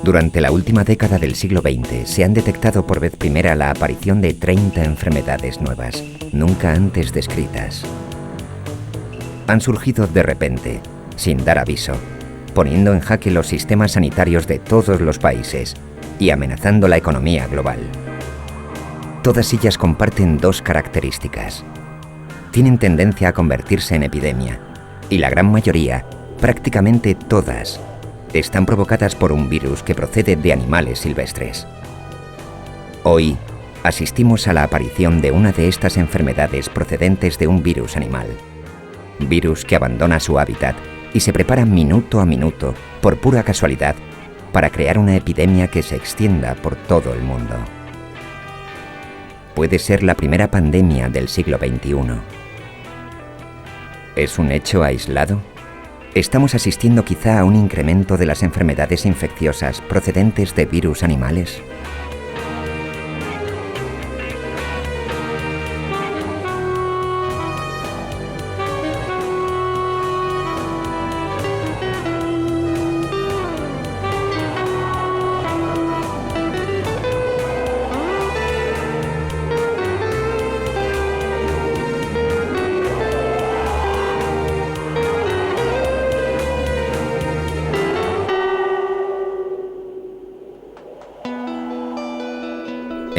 Durante la última década del siglo XX se han detectado por vez primera la aparición de 30 enfermedades nuevas, nunca antes descritas. Han surgido de repente, sin dar aviso, poniendo en jaque los sistemas sanitarios de todos los países y amenazando la economía global. Todas ellas comparten dos características. Tienen tendencia a convertirse en epidemia, y la gran mayoría, prácticamente todas, están provocadas por un virus que procede de animales silvestres. Hoy, asistimos a la aparición de una de estas enfermedades procedentes de un virus animal. Virus que abandona su hábitat y se prepara minuto a minuto, por pura casualidad, para crear una epidemia que se extienda por todo el mundo. Puede ser la primera pandemia del siglo XXI. ¿Es un hecho aislado? ¿Estamos asistiendo quizá a un incremento de las enfermedades infecciosas procedentes de virus animales?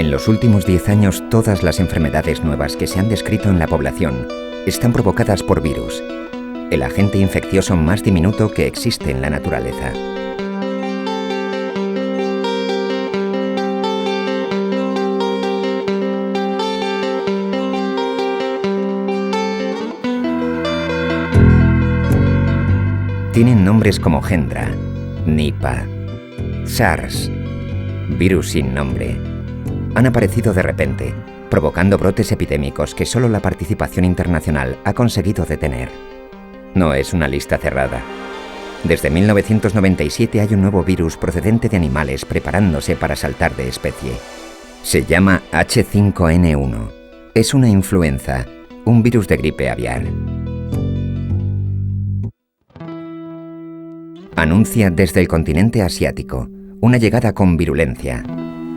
En los últimos 10 años, todas las enfermedades nuevas que se han descrito en la población están provocadas por virus, el agente infeccioso más diminuto que existe en la naturaleza. Tienen nombres como Hendra, Nipah, SARS, virus sin nombre. Han aparecido de repente, provocando brotes epidémicos que solo la participación internacional ha conseguido detener. No es una lista cerrada. Desde 1997 hay un nuevo virus procedente de animales preparándose para saltar de especie. Se llama H5N1. Es una influenza, un virus de gripe aviar. Anuncia desde el continente asiático una llegada con virulencia.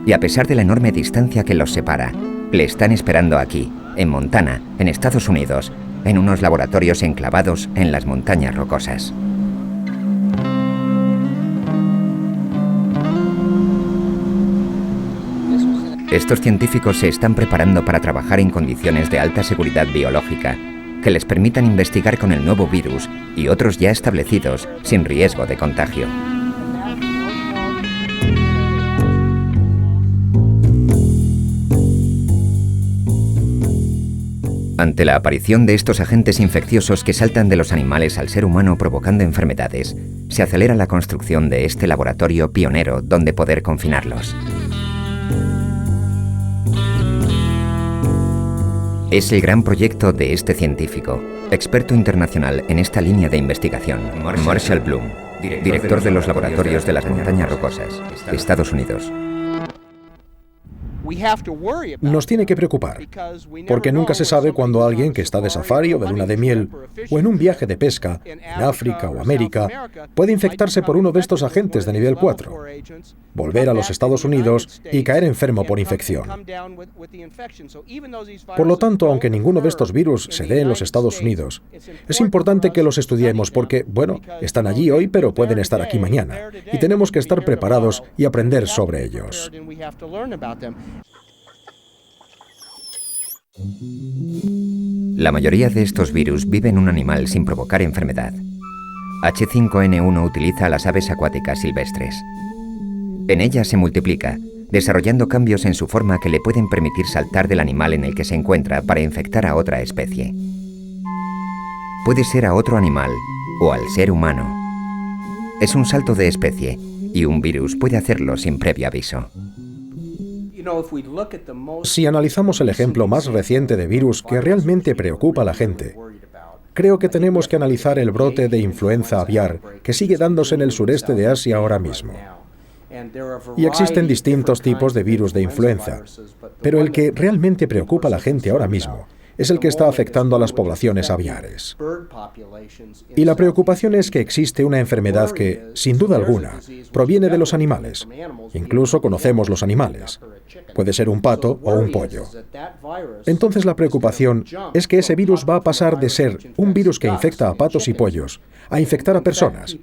Y a pesar de la enorme distancia que los separa, le están esperando aquí, en Montana, en Estados Unidos, en unos laboratorios enclavados en las montañas rocosas. Estos científicos se están preparando para trabajar en condiciones de alta seguridad biológica que les permitan investigar con el nuevo virus y otros ya establecidos sin riesgo de contagio. Ante la aparición de estos agentes infecciosos que saltan de los animales al ser humano provocando enfermedades, se acelera la construcción de este laboratorio pionero donde poder confinarlos. Es el gran proyecto de este científico, experto internacional en esta línea de investigación, Marshall Bloom, director de los laboratorios de las montañas rocosas, Estados Unidos. Nos tiene que preocupar, porque nunca se sabe cuándo alguien que está de safari o de luna de miel o en un viaje de pesca en África o América puede infectarse por uno de estos agentes de nivel 4, volver a los Estados Unidos y caer enfermo por infección. Por lo tanto, aunque ninguno de estos virus se dé en los Estados Unidos, es importante que los estudiemos porque, bueno, están allí hoy pero pueden estar aquí mañana y tenemos que estar preparados y aprender sobre ellos. La mayoría de estos virus vive en un animal sin provocar enfermedad. H5N1 utiliza a las aves acuáticas silvestres. En ellas se multiplica, desarrollando cambios en su forma que le pueden permitir saltar del animal en el que se encuentra para infectar a otra especie. Puede ser a otro animal o al ser humano. Es un salto de especie y un virus puede hacerlo sin previo aviso. Si analizamos el ejemplo más reciente de virus que realmente preocupa a la gente, creo que tenemos que analizar el brote de influenza aviar que sigue dándose en el sureste de Asia ahora mismo. Y existen distintos tipos de virus de influenza, pero el que realmente preocupa a la gente ahora mismo es el que está afectando a las poblaciones aviares. Y la preocupación es que existe una enfermedad que, sin duda alguna, proviene de los animales. Incluso conocemos los animales. Puede ser un pato o un pollo. Entonces la preocupación es que ese virus va a pasar de ser un virus que infecta a patos y pollos a infectar a personas,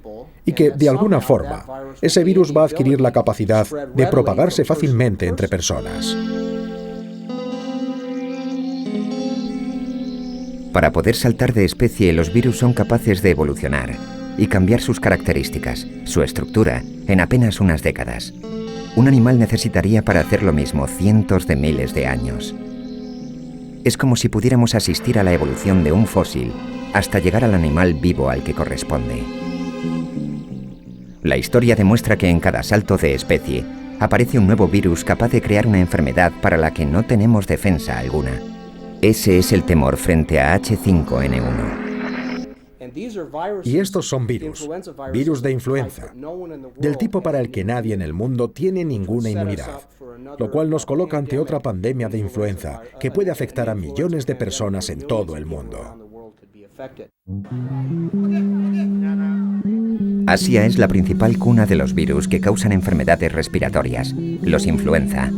y que, de alguna forma, ese virus va a adquirir la capacidad de propagarse fácilmente entre personas. Para poder saltar de especie, los virus son capaces de evolucionar y cambiar sus características, su estructura, en apenas unas décadas. Un animal necesitaría para hacer lo mismo cientos de miles de años. Es como si pudiéramos asistir a la evolución de un fósil hasta llegar al animal vivo al que corresponde. La historia demuestra que en cada salto de especie aparece un nuevo virus capaz de crear una enfermedad para la que no tenemos defensa alguna. Ese es el temor frente a H5N1. Y estos son virus de influenza, del tipo para el que nadie en el mundo tiene ninguna inmunidad, lo cual nos coloca ante otra pandemia de influenza que puede afectar a millones de personas en todo el mundo. Asia es la principal cuna de los virus que causan enfermedades respiratorias, los influenza.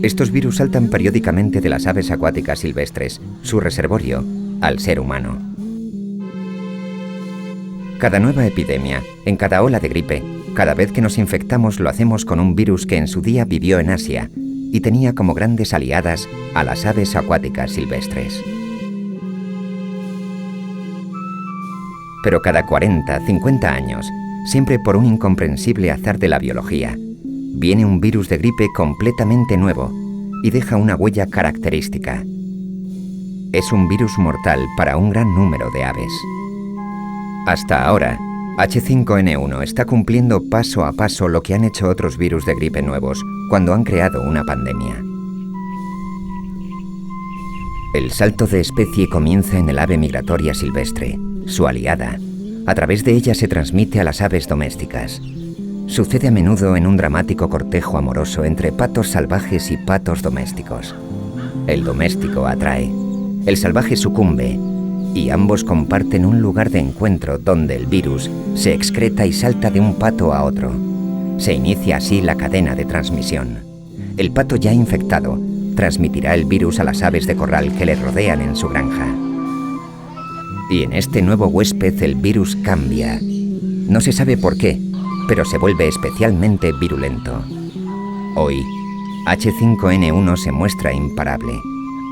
Estos virus saltan periódicamente de las aves acuáticas silvestres, su reservorio, al ser humano. Cada nueva epidemia, en cada ola de gripe, cada vez que nos infectamos lo hacemos con un virus que en su día vivió en Asia y tenía como grandes aliadas a las aves acuáticas silvestres. Pero cada 40, 50 años, siempre por un incomprensible azar de la biología, viene un virus de gripe completamente nuevo y deja una huella característica. Es un virus mortal para un gran número de aves. Hasta ahora, H5N1 está cumpliendo paso a paso lo que han hecho otros virus de gripe nuevos cuando han creado una pandemia. El salto de especie comienza en el ave migratoria silvestre, su aliada. A través de ella se transmite a las aves domésticas. Sucede a menudo en un dramático cortejo amoroso entre patos salvajes y patos domésticos. El doméstico atrae, el salvaje sucumbe, y ambos comparten un lugar de encuentro donde el virus se excreta y salta de un pato a otro. Se inicia así la cadena de transmisión. El pato ya infectado transmitirá el virus a las aves de corral que le rodean en su granja. Y en este nuevo huésped el virus cambia. No se sabe por qué, pero se vuelve especialmente virulento. Hoy, H5N1 se muestra imparable.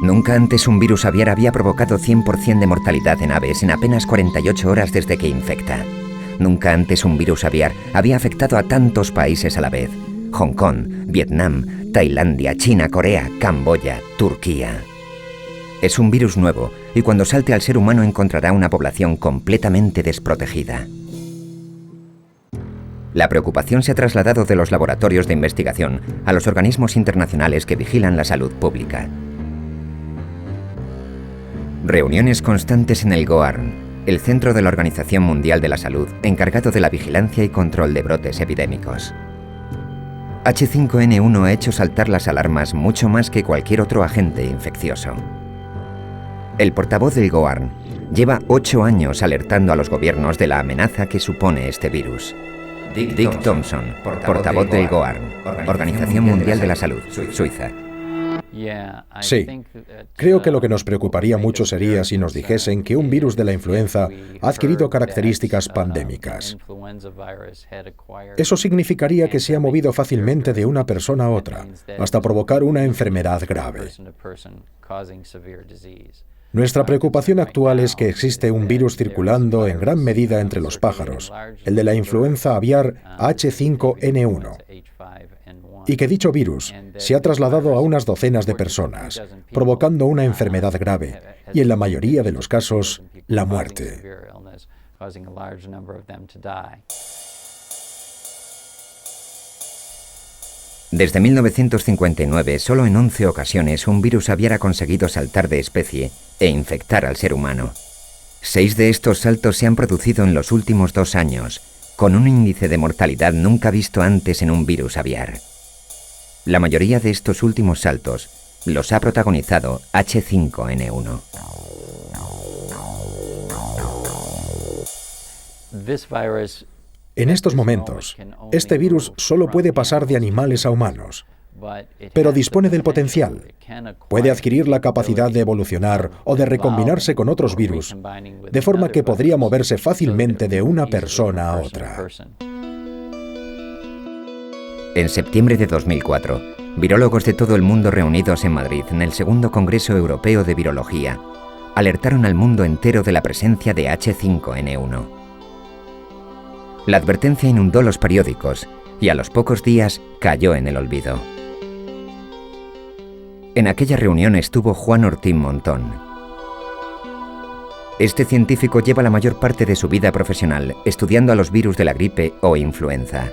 Nunca antes un virus aviar había provocado 100% de mortalidad en aves en apenas 48 horas desde que infecta. Nunca antes un virus aviar había afectado a tantos países a la vez: Hong Kong, Vietnam, Tailandia, China, Corea, Camboya, Turquía. Es un virus nuevo y cuando salte al ser humano encontrará una población completamente desprotegida. La preocupación se ha trasladado de los laboratorios de investigación a los organismos internacionales que vigilan la salud pública. Reuniones constantes en el GOARN, el centro de la Organización Mundial de la Salud encargado de la vigilancia y control de brotes epidémicos. H5N1 ha hecho saltar las alarmas mucho más que cualquier otro agente infeccioso. El portavoz del GOARN lleva 8 años alertando a los gobiernos de la amenaza que supone este virus. Dick Thompson, portavoz del GOARN, Organización Mundial de la Salud, Suiza. Sí, creo que lo que nos preocuparía mucho sería si nos dijesen que un virus de la influenza ha adquirido características pandémicas. Eso significaría que se ha movido fácilmente de una persona a otra, hasta provocar una enfermedad grave. Nuestra preocupación actual es que existe un virus circulando en gran medida entre los pájaros, el de la influenza aviar H5N1, y que dicho virus se ha trasladado a unas docenas de personas, provocando una enfermedad grave y, en la mayoría de los casos, la muerte. Desde 1959, solo en 11 ocasiones un virus aviar ha conseguido saltar de especie e infectar al ser humano. 6 de estos saltos se han producido en los últimos 2 años, con un índice de mortalidad nunca visto antes en un virus aviar. La mayoría de estos últimos saltos Los ha protagonizado H5N1. En estos momentos, este virus solo puede pasar de animales a humanos, pero dispone del potencial. Puede adquirir la capacidad de evolucionar o de recombinarse con otros virus, de forma que podría moverse fácilmente de una persona a otra. En septiembre de 2004, virólogos de todo el mundo reunidos en Madrid en el segundo Congreso Europeo de Virología alertaron al mundo entero de la presencia de H5N1. La advertencia inundó los periódicos y a los pocos días cayó en el olvido. En aquella reunión estuvo Juan Ortín Montón. Este científico lleva la mayor parte de su vida profesional estudiando a los virus de la gripe o influenza.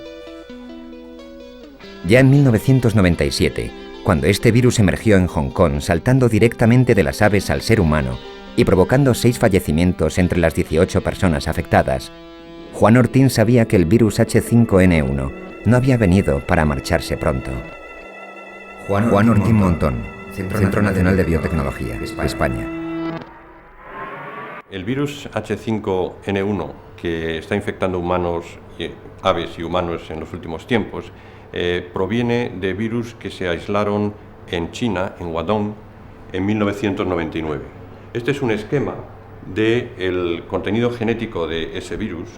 Ya en 1997, cuando este virus emergió en Hong Kong saltando directamente de las aves al ser humano y provocando 6 fallecimientos entre las 18 personas afectadas, Juan Ortín sabía que el virus H5N1 no había venido para marcharse pronto. Juan Ortín Montón, Centro Nacional de Biotecnología, España. El virus H5N1, que está infectando humanos, aves y humanos en los últimos tiempos, proviene de virus que se aislaron en China, en Guangdong, en 1999. Este es un esquema del contenido genético de ese virus,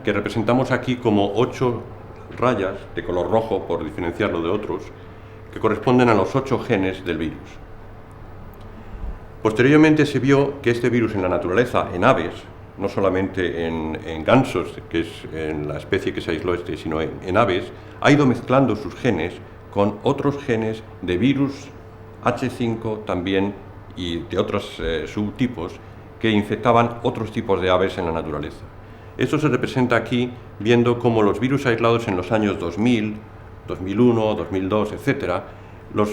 que representamos aquí como 8 rayas de color rojo, por diferenciarlo de otros, que corresponden a los 8 genes del virus. Posteriormente se vio que este virus en la naturaleza, en aves, no solamente en gansos, que es en la especie que se aisló sino en aves, ha ido mezclando sus genes con otros genes de virus H5 también y de otros subtipos que infectaban otros tipos de aves en la naturaleza. Esto se representa aquí viendo cómo los virus aislados en los años 2000, 2001, 2002, etc., los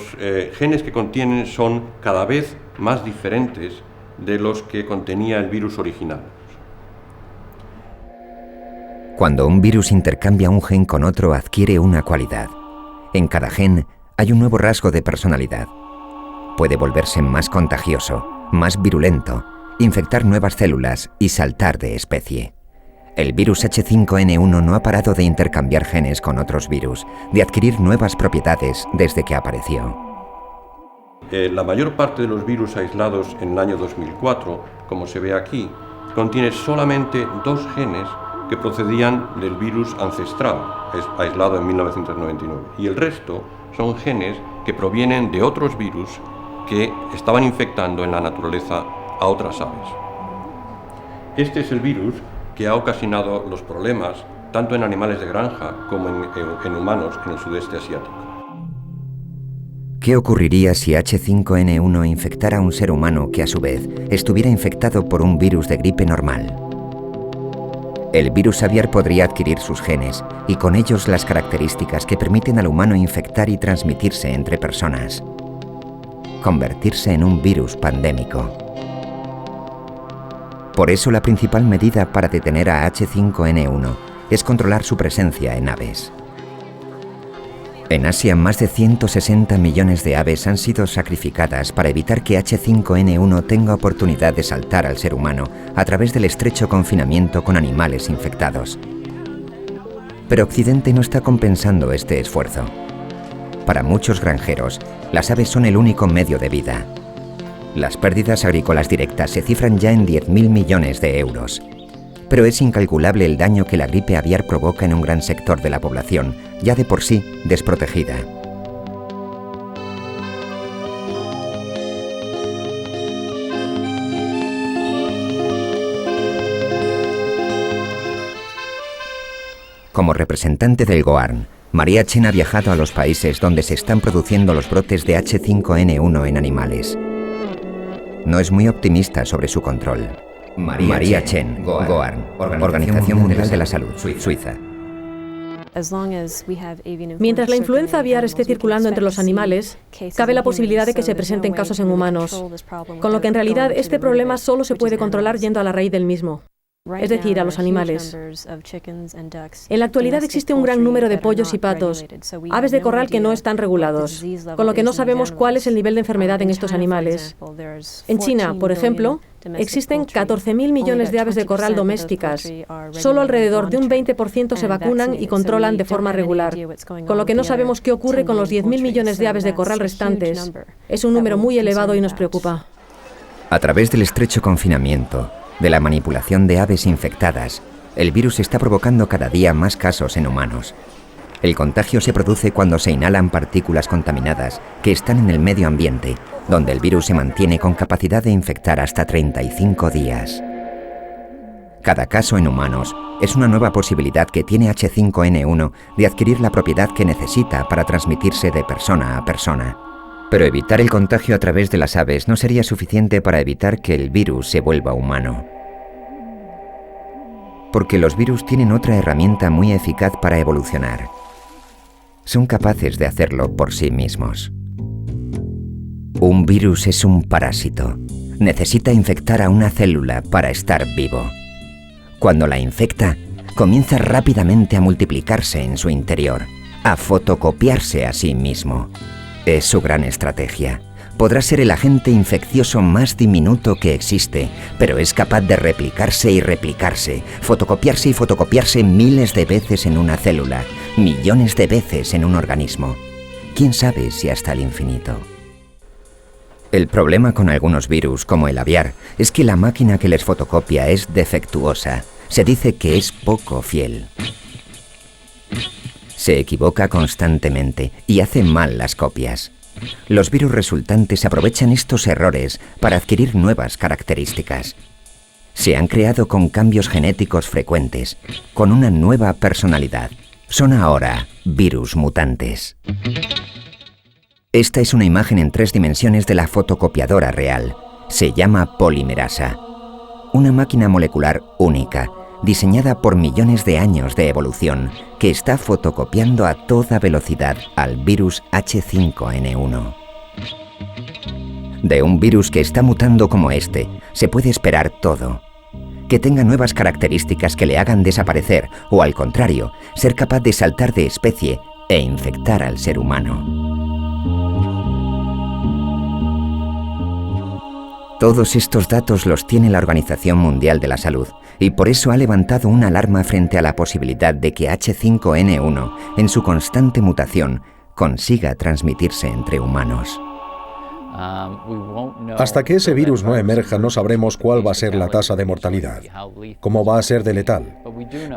genes que contienen son cada vez más diferentes de los que contenía el virus original. Cuando un virus intercambia un gen con otro, adquiere una cualidad. En cada gen hay un nuevo rasgo de personalidad. Puede volverse más contagioso, más virulento, infectar nuevas células y saltar de especie. El virus H5N1 no ha parado de intercambiar genes con otros virus, de adquirir nuevas propiedades desde que apareció. La mayor parte de los virus aislados en el año 2004, como se ve aquí, contiene solamente 2 genes que procedían del virus ancestral, aislado en 1999, y el resto son genes que provienen de otros virus que estaban infectando en la naturaleza a otras aves. Este es el virus que ha ocasionado los problemas tanto en animales de granja como en humanos en el sudeste asiático. ¿Qué ocurriría si H5N1 infectara a un ser humano que a su vez estuviera infectado por un virus de gripe normal? El virus aviar podría adquirir sus genes y con ellos las características que permiten al humano infectar y transmitirse entre personas. Convertirse en un virus pandémico. Por eso la principal medida para detener a H5N1 es controlar su presencia en aves. En Asia, más de 160 millones de aves han sido sacrificadas para evitar que H5N1 tenga oportunidad de saltar al ser humano a través del estrecho confinamiento con animales infectados. Pero Occidente no está compensando este esfuerzo. Para muchos granjeros, las aves son el único medio de vida. Las pérdidas agrícolas directas se cifran ya en 10.000 millones de euros. Pero es incalculable el daño que la gripe aviar provoca en un gran sector de la población, ya de por sí desprotegida. Como representante del Goarn, María Chen ha viajado a los países donde se están produciendo los brotes de H5N1 en animales. No es muy optimista sobre su control. María Chen, Goarn, Organización Mundial de la Salud, Suiza. Mientras la influenza aviar esté circulando entre los animales, cabe la posibilidad de que se presenten casos en humanos, con lo que en realidad este problema solo se puede controlar yendo a la raíz del mismo. es decir, a los animales. En la actualidad existe un gran número de pollos y patos, aves de corral que no están regulados, con lo que no sabemos cuál es el nivel de enfermedad en estos animales. En China, por ejemplo, existen 14.000 millones de aves de corral domésticas. Solo alrededor de un 20% se vacunan y controlan de forma regular, con lo que no sabemos qué ocurre con los 10.000 millones de aves de corral restantes. Es un número muy elevado y nos preocupa. A través del estrecho confinamiento, de la manipulación de aves infectadas, el virus está provocando cada día más casos en humanos. El contagio se produce cuando se inhalan partículas contaminadas que están en el medio ambiente, donde el virus se mantiene con capacidad de infectar hasta 35 días. Cada caso en humanos es una nueva posibilidad que tiene H5N1 de adquirir la propiedad que necesita para transmitirse de persona a persona. Pero evitar el contagio a través de las aves no sería suficiente para evitar que el virus se vuelva humano. Porque los virus tienen otra herramienta muy eficaz para evolucionar. Son capaces de hacerlo por sí mismos. Un virus es un parásito. Necesita infectar a una célula para estar vivo. Cuando la infecta, comienza rápidamente a multiplicarse en su interior, a fotocopiarse a sí mismo. Es su gran estrategia. Podrá ser el agente infeccioso más diminuto que existe, pero es capaz de replicarse y replicarse, fotocopiarse y fotocopiarse miles de veces en una célula, millones de veces en un organismo. ¿Quién sabe si hasta el infinito? El problema con algunos virus, como el aviar, es que la máquina que les fotocopia es defectuosa. Se dice que es poco fiel. Se equivoca constantemente y hace mal las copias. Los virus resultantes aprovechan estos errores para adquirir nuevas características. Se han creado con cambios genéticos frecuentes, con una nueva personalidad. Son ahora virus mutantes. Esta es una imagen en 3 dimensiones de la fotocopiadora real. Se llama polimerasa. Una máquina molecular única, diseñada por millones de años de evolución, que está fotocopiando a toda velocidad al virus H5N1. De un virus que está mutando como este, se puede esperar todo. Que tenga nuevas características que le hagan desaparecer, o al contrario, ser capaz de saltar de especie e infectar al ser humano. Todos estos datos los tiene la Organización Mundial de la Salud, y por eso ha levantado una alarma frente a la posibilidad de que H5N1, en su constante mutación, consiga transmitirse entre humanos. Hasta que ese virus no emerja, no sabremos cuál va a ser la tasa de mortalidad, cómo va a ser de letal.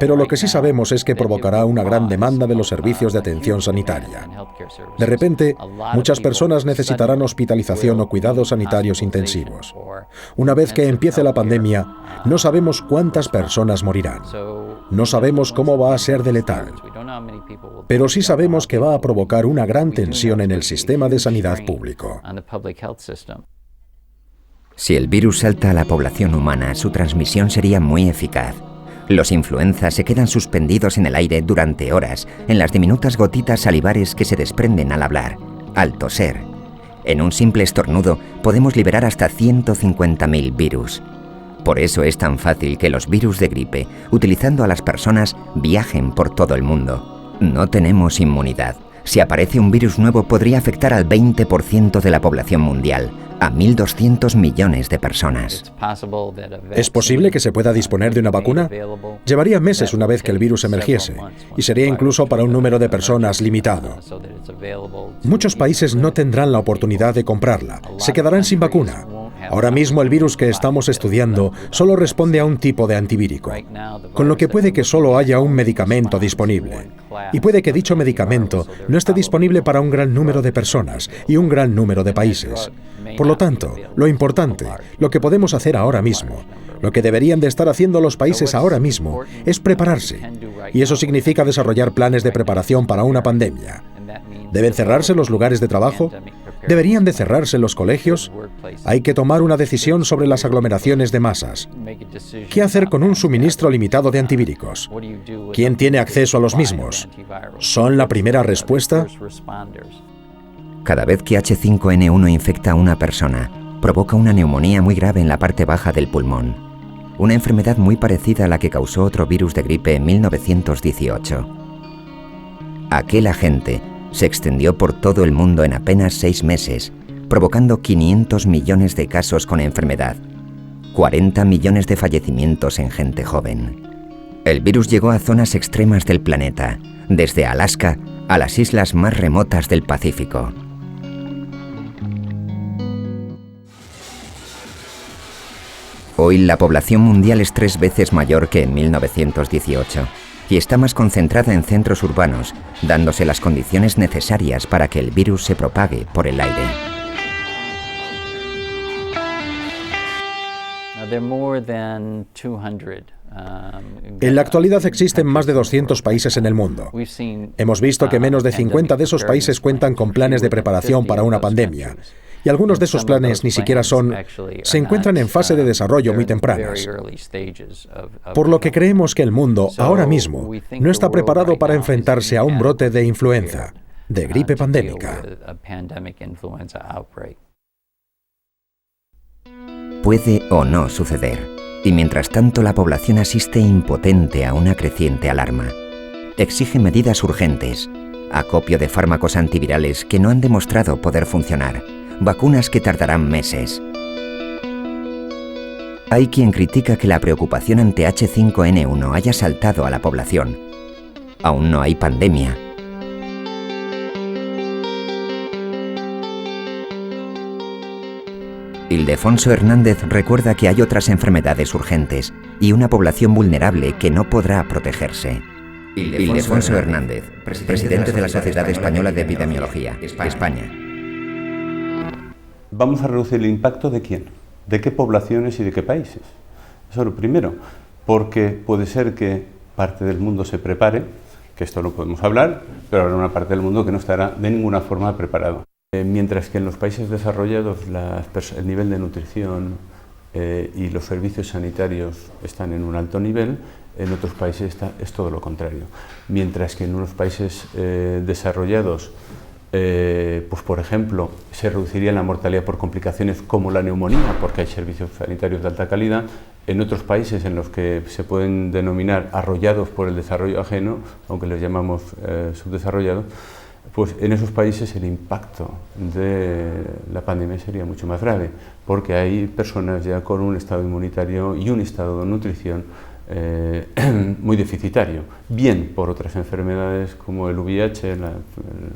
Pero lo que sí sabemos es que provocará una gran demanda de los servicios de atención sanitaria. De repente, muchas personas necesitarán hospitalización o cuidados sanitarios intensivos. Una vez que empiece la pandemia, no sabemos cuántas personas morirán. No sabemos cómo va a ser de letal. Pero sí sabemos que va a provocar una gran tensión en el sistema de sanidad público. Si el virus salta a la población humana, su transmisión sería muy eficaz. Los influenzas se quedan suspendidos en el aire durante horas, en las diminutas gotitas salivares que se desprenden al hablar, al toser. En un simple estornudo podemos liberar hasta 150.000 virus. Por eso es tan fácil que los virus de gripe, utilizando a las personas, viajen por todo el mundo. No tenemos inmunidad. Si aparece un virus nuevo, podría afectar al 20% de la población mundial, a 1.200 millones de personas. ¿Es posible que se pueda disponer de una vacuna? Llevaría meses una vez que el virus emergiese, y sería incluso para un número de personas limitado. Muchos países no tendrán la oportunidad de comprarla, se quedarán sin vacuna. Ahora mismo el virus que estamos estudiando solo responde a un tipo de antivírico, con lo que puede que solo haya un medicamento disponible. Y puede que dicho medicamento no esté disponible para un gran número de personas y un gran número de países. Por lo tanto, lo importante, lo que podemos hacer ahora mismo, lo que deberían de estar haciendo los países ahora mismo, es prepararse. Y eso significa desarrollar planes de preparación para una pandemia. ¿Deben cerrarse los lugares de trabajo? ¿Deberían de cerrarse los colegios? Hay que tomar una decisión sobre las aglomeraciones de masas. ¿Qué hacer con un suministro limitado de antivíricos? ¿Quién tiene acceso a los mismos? ¿Son la primera respuesta? Cada vez que H5N1 infecta a una persona, provoca una neumonía muy grave en la parte baja del pulmón. una enfermedad muy parecida a la que causó otro virus de gripe en 1918. Aquel agente se extendió por todo el mundo en apenas 6 meses, provocando 500 millones de casos con enfermedad, 40 millones de fallecimientos en gente joven. El virus llegó a zonas extremas del planeta, desde Alaska a las islas más remotas del Pacífico. Hoy la población mundial es 3 veces mayor que en 1918 y está más concentrada en centros urbanos, dándose las condiciones necesarias para que el virus se propague por el aire. En la actualidad existen más de 200 países en el mundo. Hemos visto que menos de 50 de esos países cuentan con planes de preparación para una pandemia. Y algunos de esos planes ni siquiera se encuentran en fase de desarrollo muy tempranas. Por lo que creemos que el mundo, ahora mismo, no está preparado para enfrentarse a un brote de influenza, de gripe pandémica. Puede o no suceder, y mientras tanto la población asiste impotente a una creciente alarma. Exige medidas urgentes, acopio de fármacos antivirales que no han demostrado poder funcionar, vacunas que tardarán meses. Hay quien critica que la preocupación ante H5N1 haya saltado a la población. Aún no hay pandemia. Ildefonso Hernández recuerda que hay otras enfermedades urgentes y una población vulnerable que no podrá protegerse. Ildefonso Hernández, presidente de la Sociedad Española de Epidemiología, España. ¿Vamos a reducir el impacto de quién? ¿De qué poblaciones y de qué países? Eso es lo primero, porque puede ser que parte del mundo se prepare, que esto lo podemos hablar, pero habrá una parte del mundo que no estará de ninguna forma preparado. Mientras que en los países desarrollados el nivel de nutrición y los servicios sanitarios están en un alto nivel, en otros países es todo lo contrario. Mientras que en unos países desarrollados, pues por ejemplo, se reduciría la mortalidad por complicaciones como la neumonía, porque hay servicios sanitarios de alta calidad. En otros países en los que se pueden denominar arrollados por el desarrollo ajeno, aunque les llamamos subdesarrollados, pues en esos países el impacto de la pandemia sería mucho más grave, porque hay personas ya con un estado inmunitario y un estado de nutrición muy deficitario, bien por otras enfermedades como el VIH, el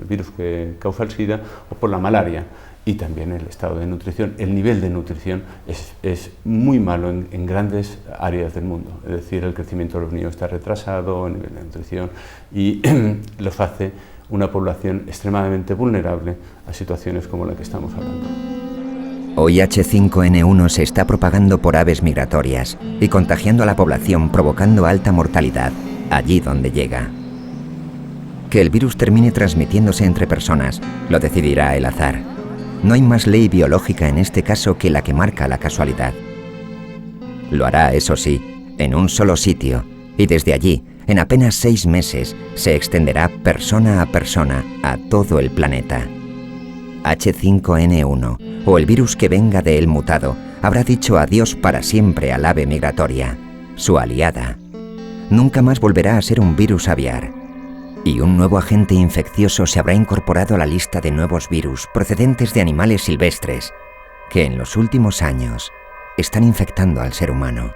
virus que causa el SIDA, o por la malaria, y también el estado de nutrición. El nivel de nutrición es muy malo en grandes áreas del mundo, es decir, el crecimiento de los niños está retrasado, el nivel de nutrición, y los hace una población extremadamente vulnerable a situaciones como la que estamos hablando. Hoy H5N1 se está propagando por aves migratorias y contagiando a la población, provocando alta mortalidad allí donde llega. Que el virus termine transmitiéndose entre personas lo decidirá el azar. No hay más ley biológica en este caso que la que marca la casualidad. Lo hará, eso sí, en un solo sitio, y desde allí, en apenas 6 meses, se extenderá persona a persona a todo el planeta. H5N1, o el virus que venga de él mutado, habrá dicho adiós para siempre al ave migratoria, su aliada. Nunca más volverá a ser un virus aviar. Y un nuevo agente infeccioso se habrá incorporado a la lista de nuevos virus procedentes de animales silvestres, que en los últimos años están infectando al ser humano.